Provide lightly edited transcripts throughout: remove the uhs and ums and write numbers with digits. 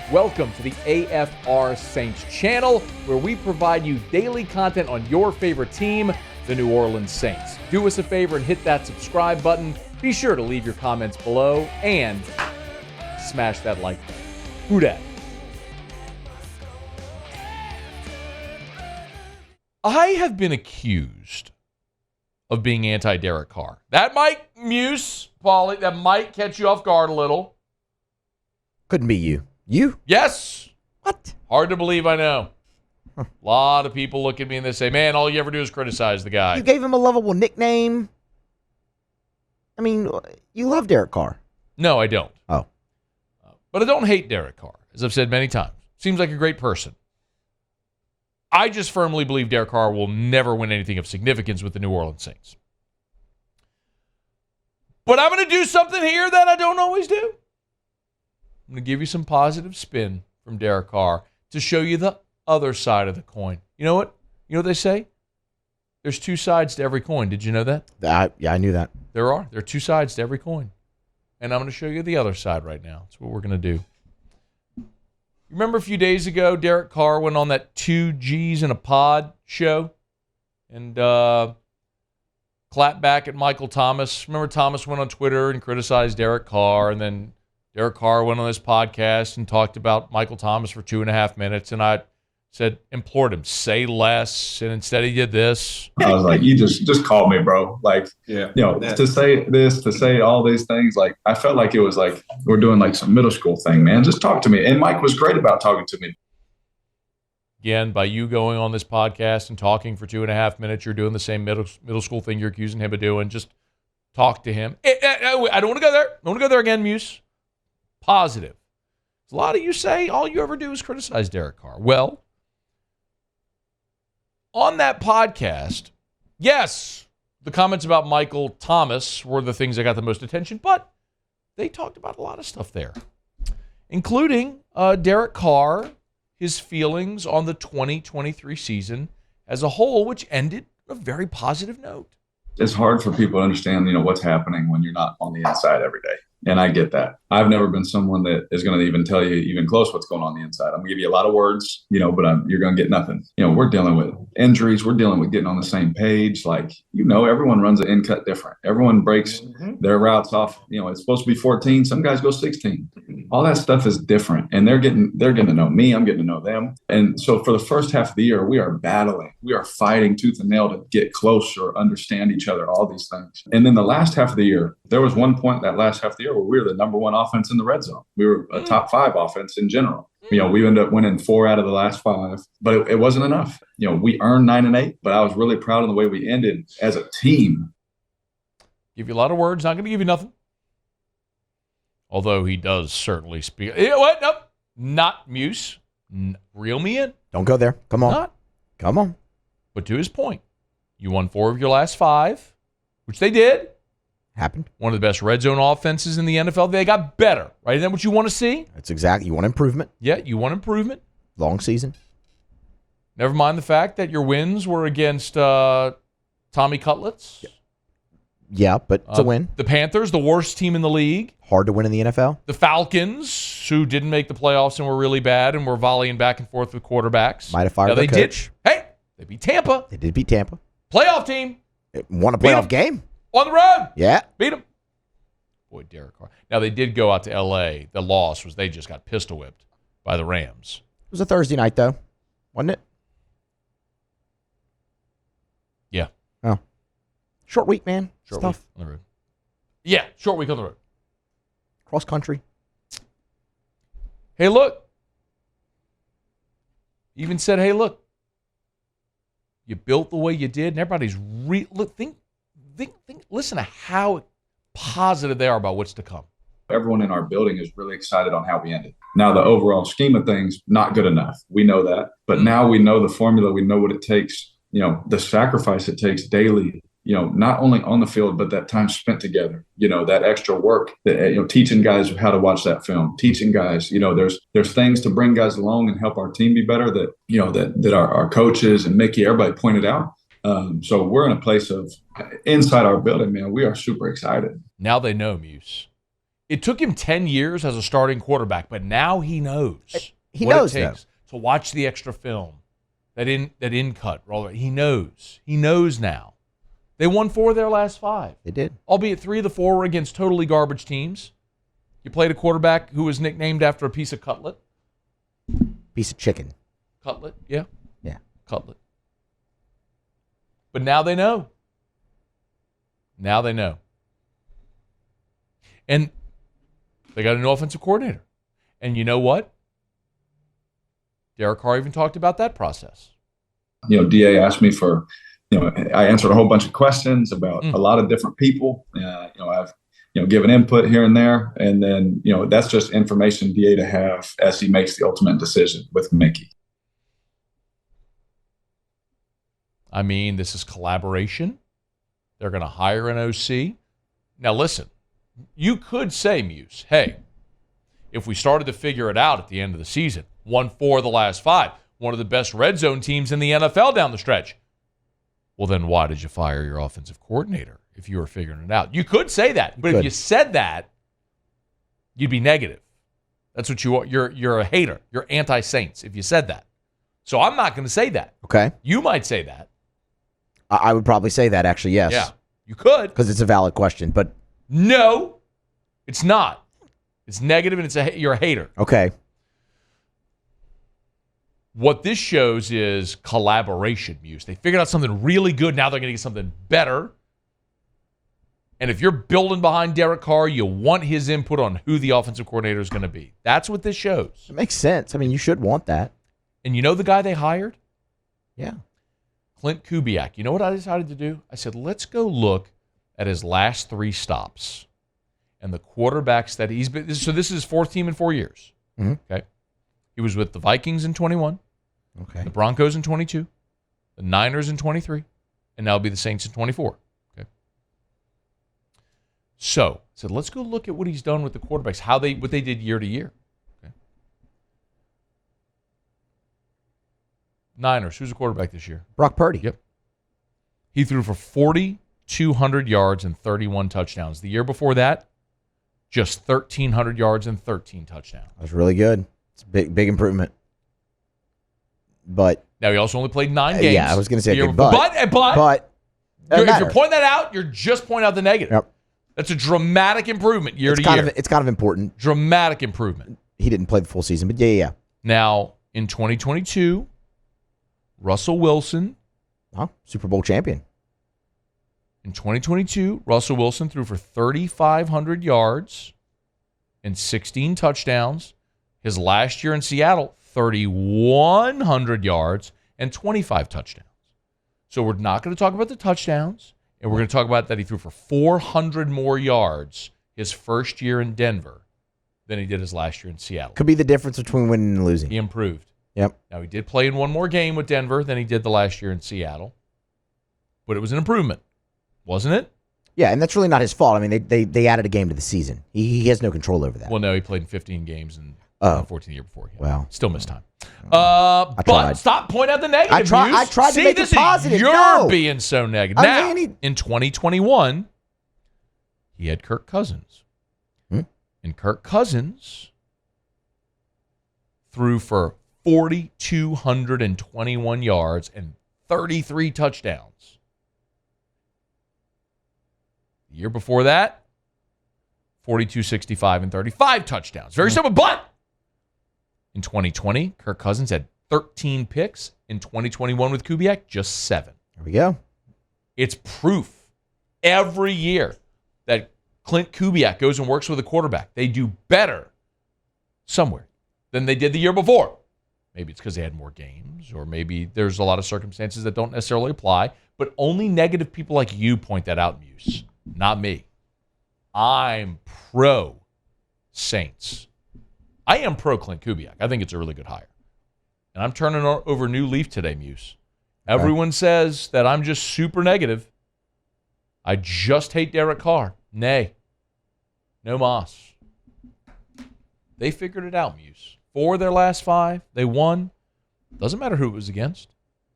Welcome to the AFR Saints channel, where we provide you daily content on your favorite team, the New Orleans Saints. Do us a favor and hit that subscribe button. Be sure to leave your comments below and smash that like button. Who dat? I have been accused of being anti-Derek Carr. That might muse, Paulie. That might catch you off guard a little. Couldn't be you. You? Yes. What? Hard to believe, I know. A lot of people look at me and they say, man, all you ever do is criticize the guy. You gave him a lovable nickname. I mean, you love Derek Carr. No, I don't. Oh. But I don't hate Derek Carr, as I've said many times. Seems like a great person. I just firmly believe Derek Carr will never win anything of significance with the New Orleans Saints. But I'm going to do something here that I don't always do. I'm going to give you some positive spin from Derek Carr to show you the other side of the coin. You know what? You know what they say? There's two sides to every coin. Did you know that? Yeah, I knew that. There are. There are two sides to every coin. And I'm going to show you the other side right now. That's what we're going to do. You remember a few days ago, Derek Carr went on that 2 Gs in a pod show and clapped back at Michael Thomas. Remember Thomas went on Twitter and criticized Derek Carr, and then Derek Carr went on this podcast and talked about Michael Thomas for 2.5 minutes, and I said, implored him, say less, and instead he did this. I was like, you just call me, bro. Like, yeah, to say this, to say all these things, like, I felt like it was like we're doing like some middle school thing, man. Just talk to me. And Mike was great about talking to me. Again, by you going on this podcast and talking for 2.5 minutes, you're doing the same middle school thing you're accusing him of doing. Just talk to him. I don't want to go there. I don't want to go there again, Muse. Positive. A lot of you say all you ever do is criticize Derek Carr. Well, on that podcast, yes, the comments about Michael Thomas were the things that got the most attention, but they talked about a lot of stuff there, including Derek Carr, his feelings on the 2023 season as a whole, which ended on a very positive note. It's hard for people to understand, what's happening when you're not on the inside every day. And I get that. I've never been someone that is going to even tell you even close what's going on the inside. I'm going to give you a lot of words, but you're going to get nothing. We're dealing with injuries. We're dealing with getting on the same page. Like, everyone runs an in cut different. Everyone breaks their routes off. It's supposed to be 14. Some guys go 16. All that stuff is different. And they're getting to know me. I'm getting to know them. And so for the first half of the year, we are battling. We are fighting tooth and nail to get closer, understand each other, all these things. And then the last half of the year, there was one point that last half of the year where we were the number one offense in the red zone. We were a top 5 offense in general. We ended up winning 4 out of the last 5, but it wasn't enough. We earned 9-8, but I was really proud of the way we ended as a team. Give you a lot of words, not going to give you nothing. Although he does certainly speak. You know what? Nope. Not Muse. Reel me in. Don't go there. Come on. Not. Come on. But to his point, you won 4 of your last 5, which they did. Happened. One of the best red zone offenses in the NFL. They got better, right? Isn't that what you want to see? That's exactly. You want improvement. Yeah, you want improvement. Long season. Never mind the fact that your wins were against Tommy Cutlets. Yeah, but it's a win. The Panthers, the worst team in the league. Hard to win in the NFL. The Falcons, who didn't make the playoffs and were really bad and were volleying back and forth with quarterbacks. Might have fired their coach. They beat Tampa. They did beat Tampa. Playoff team. It won a playoff game. On the road. Yeah. Beat them. Boy, Derek Carr. Now, they did go out to L.A. The loss was they just got pistol whipped by the Rams. It was a Thursday night, though, wasn't it? Yeah. Oh. Short week, man. Short Stuff. week on the road. Yeah, short week on the road. Cross country. Hey, look. Even said, hey, look. You built the way you did, and everybody's listen to how positive they are about what's to come. Everyone in our building is really excited on how we ended. Now, the overall scheme of things, not good enough. We know that. But now we know the formula. We know what it takes, the sacrifice it takes daily, not only on the field, but that time spent together, that extra work, that, teaching guys how to watch that film, teaching guys, there's things to bring guys along and help our team be better that, that our coaches and Mickey, everybody pointed out. So we're in a place of inside our building, man. We are super excited. Now they know, Muse. It took him 10 years as a starting quarterback, but now he knows. He what knows, it takes to watch the extra film, that in cut. He knows. He knows now. They won 4 of their last 5. They did. Albeit 3 of the 4 were against totally garbage teams. You played a quarterback who was nicknamed after a piece of cutlet. Piece of chicken. Cutlet, yeah. Yeah. Cutlet. But now they know. Now they know. And they got a new offensive coordinator. And you know what? Derek Carr even talked about that process. DA asked me for, I answered a whole bunch of questions about a lot of different people. I've, given input here and there. And then, that's just information DA to have as he makes the ultimate decision with Mickey. I mean, this is collaboration. They're going to hire an OC. Now, listen, you could say, Muse, hey, if we started to figure it out at the end of the season, won 4 of the last 5, one of the best red zone teams in the NFL down the stretch. Well, then why did you fire your offensive coordinator if you were figuring it out? You could say that, but if you said that, you'd be negative. That's what you are. You're a hater. You're anti-Saints if you said that. So I'm not going to say that. Okay. You might say that. I would probably say that, actually, yes. Yeah, you could. Because it's a valid question, but... No, it's not. It's negative, and you're a hater. Okay. What this shows is collaboration, Muse. They figured out something really good. Now they're going to get something better. And if you're building behind Derek Carr, you want his input on who the offensive coordinator is going to be. That's what this shows. It makes sense. I mean, you should want that. And you know the guy they hired? Yeah. Klint Kubiak. You know what I decided to do? I said, let's go look at his last 3 stops and the quarterbacks that he's been. So this is his 4th team in 4 years. Mm-hmm. Okay. He was with the Vikings in 21, Okay. the Broncos in 22, the Niners in 23, and now it'll be the Saints in 24. Okay. So I said, let's go look at what he's done with the quarterbacks, what they did year to year. Okay. Niners, who's the quarterback this year? Brock Purdy. Yep. He threw for 4,200 yards and 31 touchdowns. The year before that, just 1,300 yards and 13 touchdowns. That was really good. It's a big improvement. But now he also only played 9 games. Yeah, I was going to say, okay, but if you're pointing that out, you're just pointing out the negative. Yep. That's a dramatic improvement year to year. It's kind of important. Dramatic improvement. He didn't play the full season, but yeah. Now, in 2022, Russell Wilson. Super Bowl champion. In 2022, Russell Wilson threw for 3,500 yards and 16 touchdowns. His last year in Seattle, 3,100 yards and 25 touchdowns. So we're not going to talk about the touchdowns, and we're going to talk about that he threw for 400 more yards his first year in Denver than he did his last year in Seattle. Could be the difference between winning and losing. He improved. Yep. Now, he did play in one more game with Denver than he did the last year in Seattle, but it was an improvement, wasn't it? Yeah, and that's really not his fault. I mean, they added a game to the season. He has no control over that. Well, no, he played in 15 games and 14 the year before. Yeah. Well. Still missed time. But stop pointing out the negative. I tried to make it positive. You're being so negative. Now, in 2021, he had Kirk Cousins. And Kirk Cousins threw for 4,221 yards and 33 touchdowns. The year before that, 4,265 and 35 touchdowns. Very simple, but in 2020, Kirk Cousins had 13 picks. In 2021 with Kubiak, just 7. There we go. It's proof every year that Klint Kubiak goes and works with a quarterback. They do better somewhere than they did the year before. Maybe it's because they had more games, or maybe there's a lot of circumstances that don't necessarily apply, but only negative people like you point that out, Muse, not me. I'm pro Saints. I am pro Klint Kubiak. I think it's a really good hire. And I'm turning over a new leaf today, Muse. Everyone says that I'm just super negative. I just hate Derek Carr. Nay. No mas. They figured it out, Muse. 4 of their last 5, they won. Doesn't matter who it was against.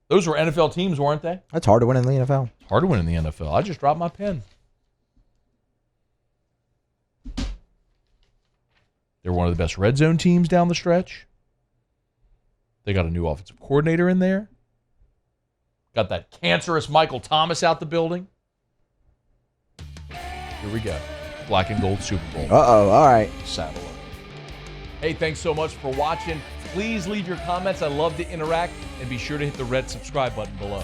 Those were NFL teams, weren't they? That's hard to win in the NFL. Hard to win in the NFL. I just dropped my pen. They're one of the best red zone teams down the stretch. They got a new offensive coordinator in there. Got that cancerous Michael Thomas out the building. Here we go. Black and gold Super Bowl. Uh-oh, all right. Saddle up. Hey, thanks so much for watching. Please leave your comments. I love to interact. And be sure to hit the red subscribe button below.